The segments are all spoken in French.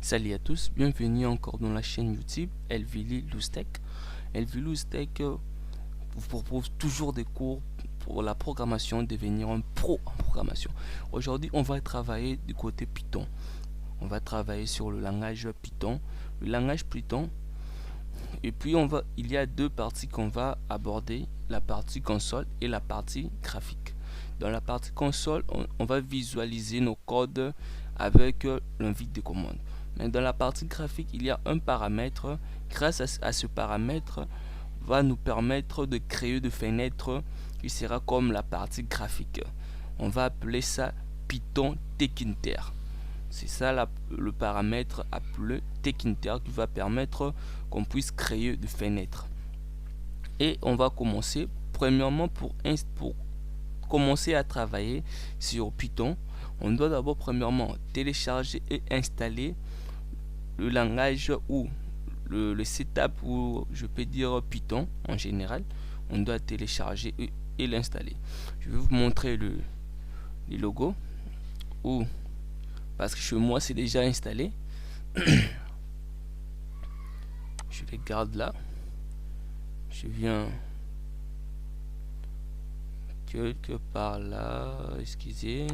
Salut à tous, bienvenue encore dans la chaîne YouTube Elvili Loustech. Elvili Loustech vous propose toujours des cours pour la programmation, devenir un pro en programmation. Aujourd'hui, on va travailler du côté Python. On va travailler sur le langage Python. Le langage Python, et puis il y a deux parties qu'on va aborder, la partie console et la partie graphique. Dans la partie console, on va visualiser nos codes avec l'invite de commande. Mais dans la partie graphique, il y a un paramètre. Grâce à ce paramètre, va nous permettre de créer des fenêtres qui sera comme la partie graphique. On va appeler ça Python Tkinter. C'est ça le paramètre appelé Tkinter qui va permettre qu'on puisse créer des fenêtres. Et on va commencer premièrement pour commencer à travailler sur Python. On doit d'abord premièrement télécharger et installer le langage ou le setup, ou je peux dire Python en général. On doit télécharger et l'installer. Je vais vous montrer les logos, ou parce que chez moi c'est déjà installé. Je les garde là. Je viens quelque part là, excusez,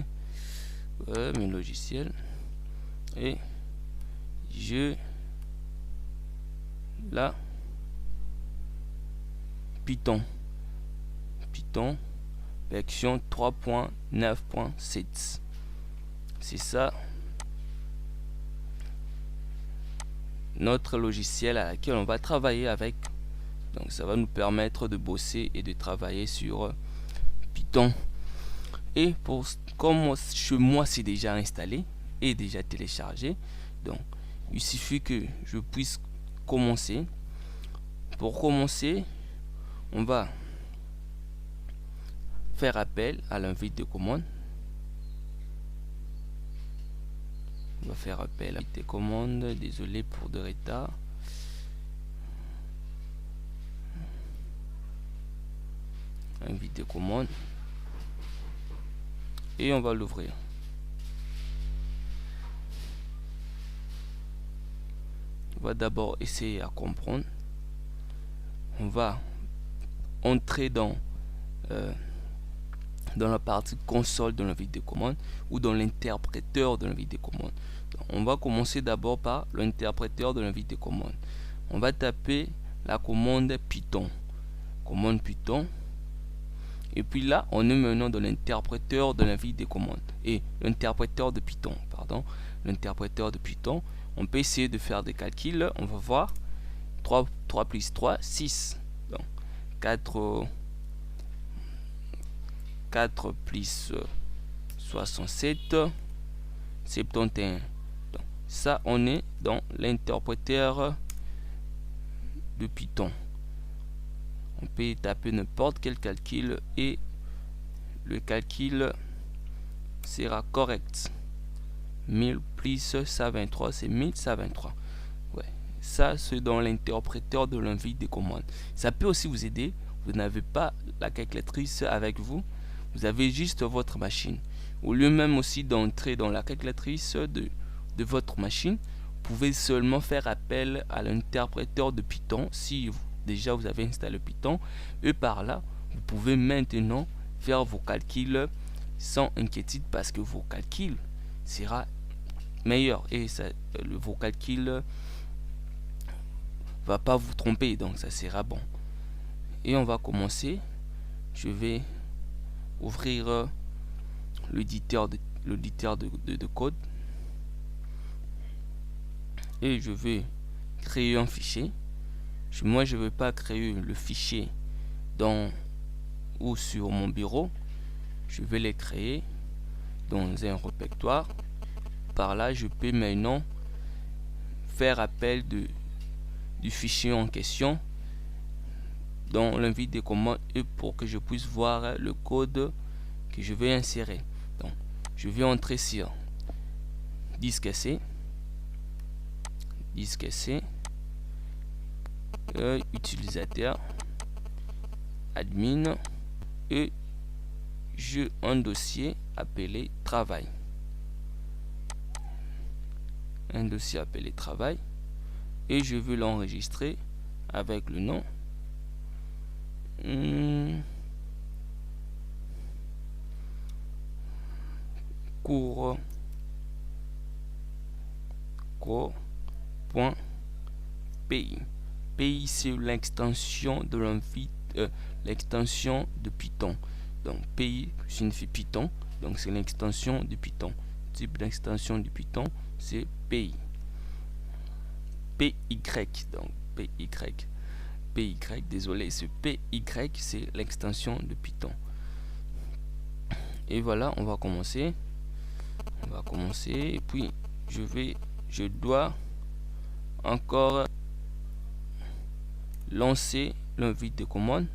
mes logiciels, et je là Python version 3.9.7. c'est ça notre logiciel à laquelle on va travailler avec. Donc ça va nous permettre de bosser et de travailler sur Python. Et comme chez moi c'est déjà installé et déjà téléchargé, donc il suffit que je puisse commencer. Pour commencer, on va faire appel à l'invite de commande. On va faire appel à l'invite de commande. Désolé pour de retard. Invite de commande. Et on va l'ouvrir. On va d'abord essayer à comprendre. On va entrer dans la partie console de l'invite de commande ou dans l'interpréteur de l'invite de commande. On va commencer d'abord par l'interpréteur de l'invite de commande. On va taper la commande Python. Commande Python. Et puis là, on est maintenant dans l'interpréteur de l'invite de commande. Et l'interpréteur de Python, pardon. L'interpréteur de Python. On peut essayer de faire des calculs. On va voir. 3 plus 3, 6. Donc, 4 plus 67, 71. Donc, ça, on est dans l'interpréteur de Python. On peut taper n'importe quel calcul et le calcul sera correct. 1000 plus 123, c'est 1123. Ouais, ça c'est dans l'interpréteur de l'invite de commande. Ça peut aussi vous aider. Vous n'avez pas la calculatrice avec vous. Vous avez juste votre machine. Au lieu même aussi d'entrer dans la calculatrice de votre machine, vous pouvez seulement faire appel à l'interpréteur de Python si déjà vous avez installé Python. Et par là, vous pouvez maintenant faire vos calculs sans inquiétude parce que vos calculs sera meilleur et vos calculs va pas vous tromper, donc ça sera bon. Et on va commencer. Je vais ouvrir l'éditeur de code et je vais créer un fichier. Moi je ne vais pas créer le fichier ou sur mon bureau. Je vais les créer dans un répertoire. Par là je peux maintenant faire appel du fichier en question dans l'invite de commande et pour que je puisse voir le code que je vais insérer. Donc je vais entrer sur disque C, utilisateur, admin, et j'ai un dossier appelé travail. un dossier appelé travail et je veux l'enregistrer avec le nom cours.py. PI c'est l'extension de l'extension de Python. Donc PI signifie Python, donc c'est l'extension de Python. Type d'extension de Python c'est PI. PY, donc PY, désolé, ce PY c'est l'extension de Python. Et voilà, on va commencer et puis je dois encore lancer l'invite de commande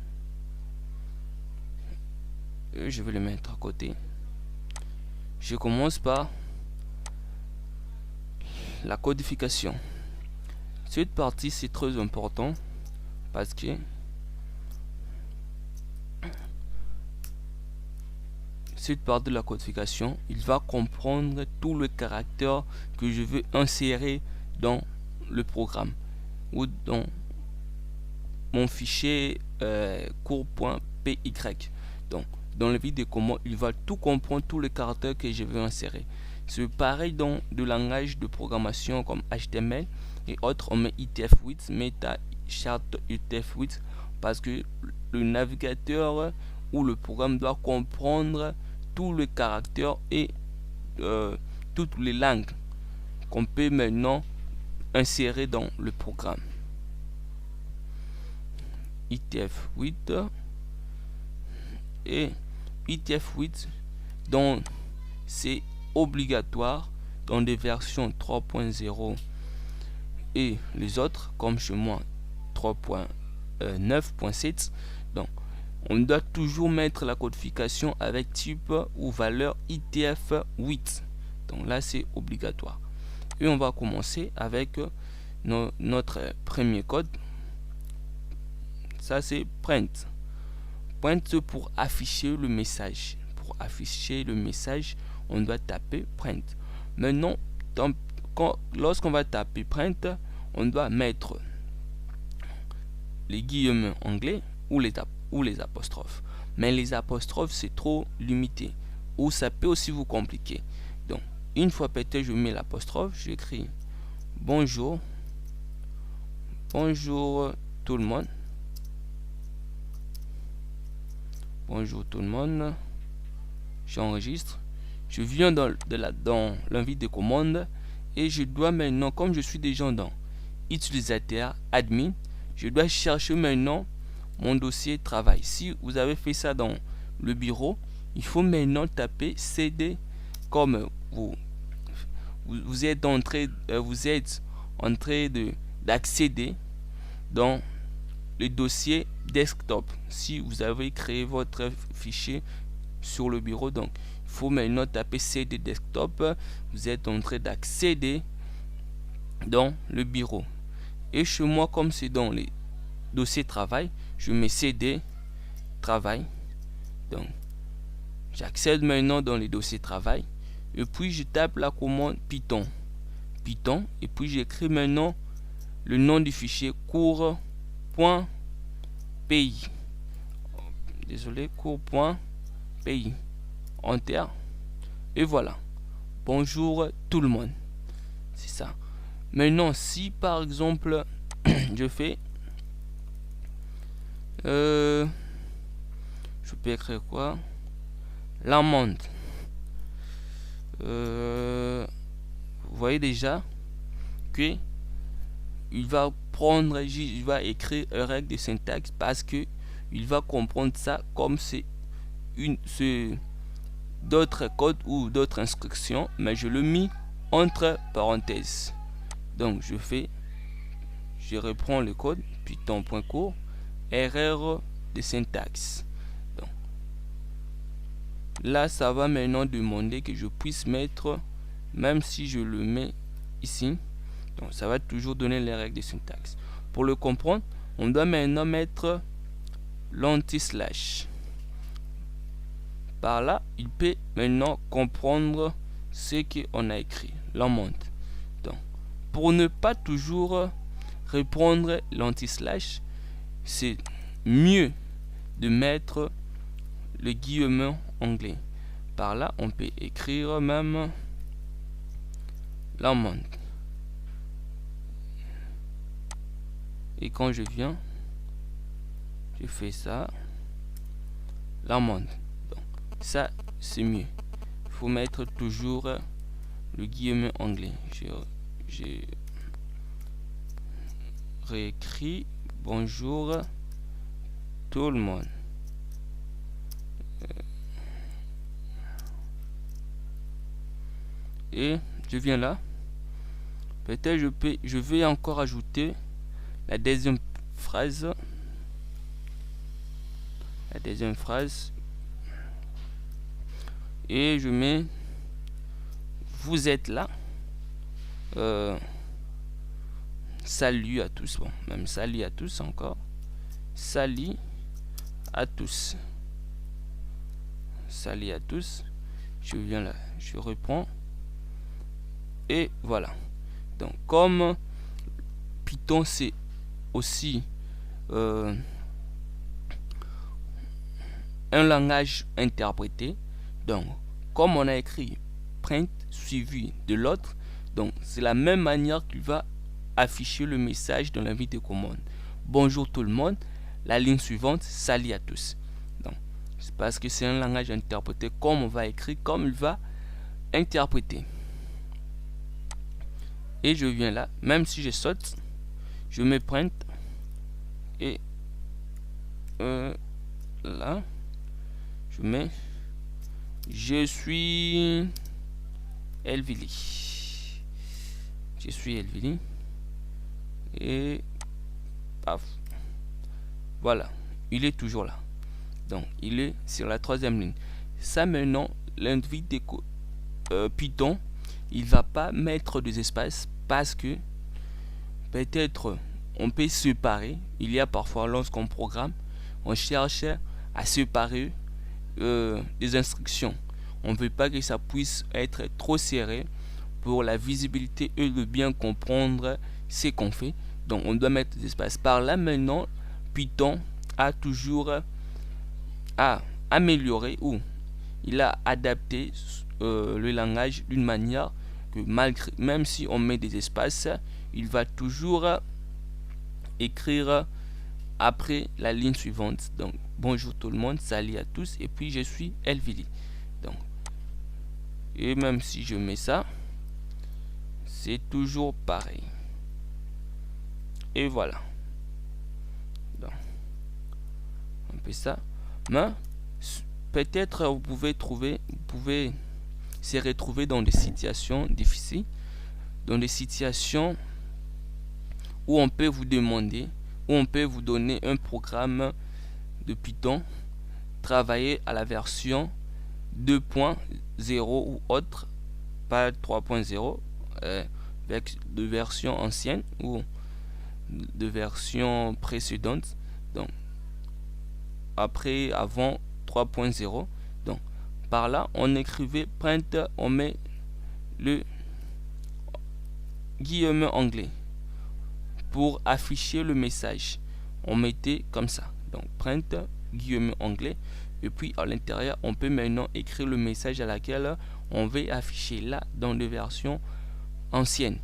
et je vais le mettre à côté. Je commence par la codification. Cette partie c'est très important parce que cette partie de la codification, il va comprendre tout le caractère que je veux insérer dans le programme ou dans mon fichier cours.py. Donc dans le vide de commande, il va tout comprendre, tous les caractères que je veux insérer. C'est pareil dans de langage de programmation comme HTML et autres. On met UTF-8, Meta Chart UTF-8 parce que le navigateur ou le programme doit comprendre tous les caractères et toutes les langues qu'on peut maintenant insérer dans le programme. UTF-8 et UTF-8 donc c'est obligatoire dans des versions 3.0 et les autres comme chez moi 3.9.7. donc on doit toujours mettre la codification avec type ou valeur UTF-8. donc là c'est obligatoire et on va commencer avec notre premier code. Ça c'est print pour afficher le message. Pour afficher le message, on doit taper print. Maintenant, lorsqu'on va taper print, on doit mettre les guillemets anglais ou les apostrophes. Mais les apostrophes, c'est trop limité. Ou ça peut aussi vous compliquer. Donc, une fois peut-être je mets l'apostrophe, j'écris bonjour tout le monde. Bonjour tout le monde. J'enregistre. Je viens dans l'invite de commande et je dois maintenant, comme je suis déjà dans utilisateur admin, je dois chercher maintenant mon dossier travail. Si vous avez fait ça dans le bureau, il faut maintenant taper CD comme vous êtes en train d'accéder dans le dossier desktop. Si vous avez créé votre fichier sur le bureau, donc il faut maintenant taper CD desktop. Vous êtes en train d'accéder dans le bureau. Et chez moi, comme c'est dans les dossiers travail, je mets CD travail. Donc j'accède maintenant dans les dossiers travail et puis je tape la commande Python et puis j'écris maintenant le nom du fichier cours.py. Désolé, cours.py. Enter. Et voilà. Bonjour tout le monde. C'est ça. Maintenant, si par exemple, je fais... je peux écrire quoi? L'amende. Vous voyez déjà que il va écrire une règle de syntaxe parce que il va comprendre ça comme c'est d'autres codes ou d'autres instructions, mais je le mis entre parenthèses. Donc je reprends le code python.cours, erreur de syntaxe. Donc là ça va maintenant demander que je puisse mettre, même si je le mets ici, donc ça va toujours donner les règles de syntaxe. Pour le comprendre, on doit maintenant mettre l'anti-slash. Par là, il peut maintenant comprendre ce qu'on a écrit. L'amende. Donc, pour ne pas toujours répondre l'anti-slash, c'est mieux de mettre le guillemet anglais. Par là, on peut écrire même l'amende. Et quand je viens, je fais ça, l'amende. Donc, ça, c'est mieux. Il faut mettre toujours le guillemet anglais. J'ai réécrit bonjour tout le monde. Et je viens là. Peut-être je vais encore ajouter la deuxième phrase. La deuxième phrase. Et je mets vous êtes là. Salut à tous. Bon, même salut à tous encore. Salut à tous. Salut à tous. Je viens là. Je reprends. Et voilà. Donc, comme Python, c'est aussi un langage interprété. Donc, comme on a écrit print suivi de l'autre, donc c'est la même manière qu'il va afficher le message dans la ligne de commande. Bonjour tout le monde. La ligne suivante, salut à tous. Donc, c'est parce que c'est un langage interprété comme on va écrire, comme il va interpréter. Et je viens là, même si je saute, je mets print et là, je mets je suis Elvili. Je suis Elvili. Et paf. Voilà, il est toujours là. Donc, il est sur la troisième ligne. Ça maintenant, l'individu Python, il va pas mettre des espaces parce que peut-être on peut séparer. Il y a parfois lorsqu'on programme, on cherche à séparer des instructions. On ne veut pas que ça puisse être trop serré pour la visibilité et le bien comprendre ce qu'on fait. Donc on doit mettre des espaces. Par là maintenant, Python a toujours amélioré ou il a adapté le langage d'une manière que même si on met des espaces, il va toujours écrire après la ligne suivante. Donc bonjour tout le monde, salut à tous, et puis je suis Elvili. Donc, et même si je mets ça, c'est toujours pareil. Et voilà. Donc, on fait ça. Mais peut-être vous pouvez se retrouver dans des situations difficiles, dans des situations où on peut vous demander, où on peut vous donner un programme de Python, travailler à la version 2.0 ou autre, pas 3.0, de version ancienne ou de version précédente. Donc, avant 3.0. Donc, par là, on écrivait print, on met le guillemet anglais pour afficher le message. On mettait comme ça. Donc, print, guillemet anglais. Et puis, à l'intérieur, on peut maintenant écrire le message à laquelle on veut afficher là dans les versions anciennes.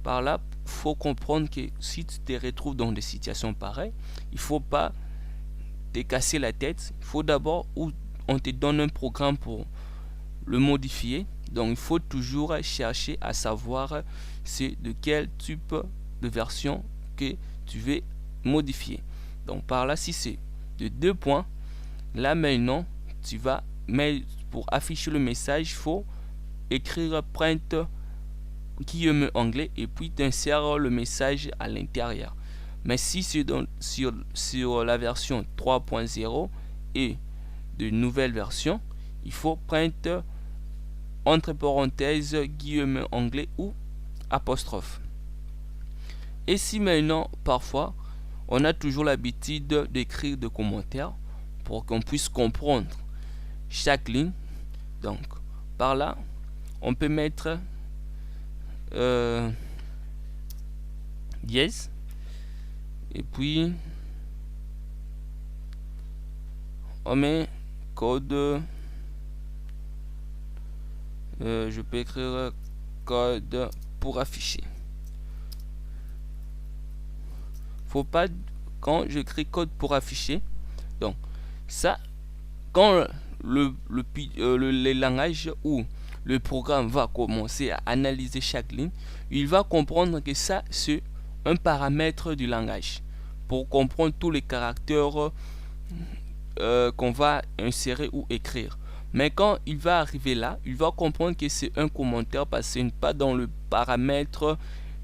Par là, il faut comprendre que si tu te retrouves dans des situations pareilles, il ne faut pas te casser la tête. Il faut d'abord, ou on te donne un programme pour le modifier. Donc, il faut toujours chercher à savoir c'est de quel type de version que tu veux modifier. Donc, par là, si c'est de 2 points, là maintenant, tu vas, mais pour afficher le message, il faut écrire print guillemet anglais et puis t'insères le message à l'intérieur. Mais si c'est sur la version 3.0 et de nouvelle version, il faut print entre parenthèses guillemet anglais ou apostrophe. Et si maintenant, parfois, on a toujours l'habitude d'écrire des commentaires pour qu'on puisse comprendre chaque ligne. Donc, par là, on peut mettre dièse. Et puis, on met code. Je peux écrire code pour afficher. Faut pas, quand j'écris code pour afficher, donc ça, quand les langages ou le programme va commencer à analyser chaque ligne, il va comprendre que ça c'est un paramètre du langage pour comprendre tous les caractères qu'on va insérer ou écrire. Mais quand il va arriver là, il va comprendre que c'est un commentaire parce que ce n'est pas dans le paramètre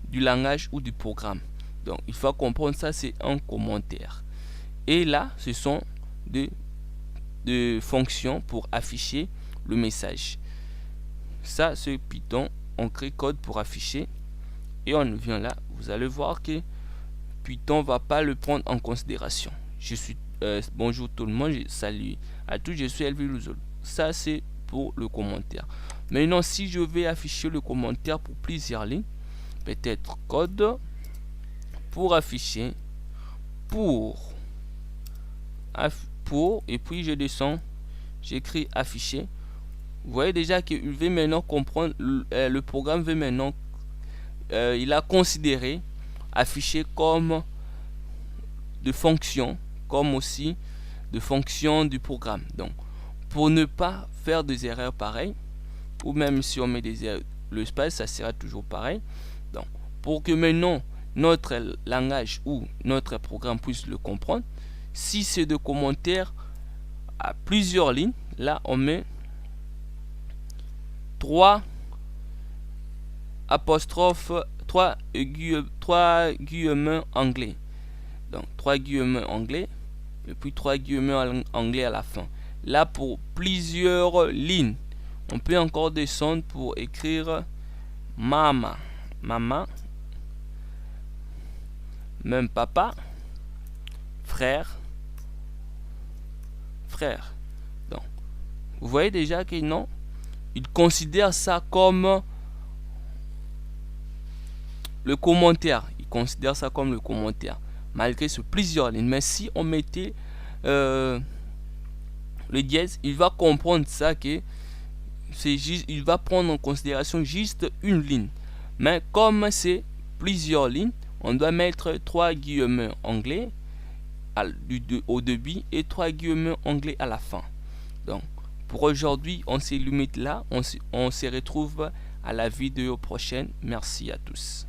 du langage ou du programme. Donc il faut comprendre ça, c'est un commentaire. Et là, ce sont des fonctions pour afficher le message. Ça, c'est Python. On crée code pour afficher. Et on vient là. Vous allez voir que Python va pas le prendre en considération. Je suis bonjour tout le monde. Salut à tous. Je suis Elvi Luzol. Ça, c'est pour le commentaire. Maintenant, si je vais afficher le commentaire pour plusieurs lignes, peut-être code pour afficher et puis je descends, j'écris afficher. Vous voyez déjà qu'il veut maintenant comprendre, le programme veut maintenant, il a considéré afficher comme de fonction, comme aussi de fonction du programme. Donc pour ne pas faire des erreurs pareilles, ou même si on met des erreurs, le espace ça sera toujours pareil. Donc pour que maintenant notre langage ou notre programme puisse le comprendre, si c'est de commentaires à plusieurs lignes, là on met 3 apostrophes, 3 guillemets anglais. Donc 3 guillemets anglais et puis 3 guillemets anglais à la fin. Là pour plusieurs lignes, on peut encore descendre pour écrire maman, même papa, frère. Donc, vous voyez déjà que non, il considère ça comme le commentaire. Il considère ça comme le commentaire, malgré ce plusieurs lignes. Mais si on mettait le dièse, il va comprendre ça que c'est juste, il va prendre en considération juste une ligne. Mais comme c'est plusieurs lignes, on doit mettre 3 guillemets anglais au début et 3 guillemets anglais à la fin. Donc pour aujourd'hui on se limite là, on se retrouve à la vidéo prochaine. Merci à tous.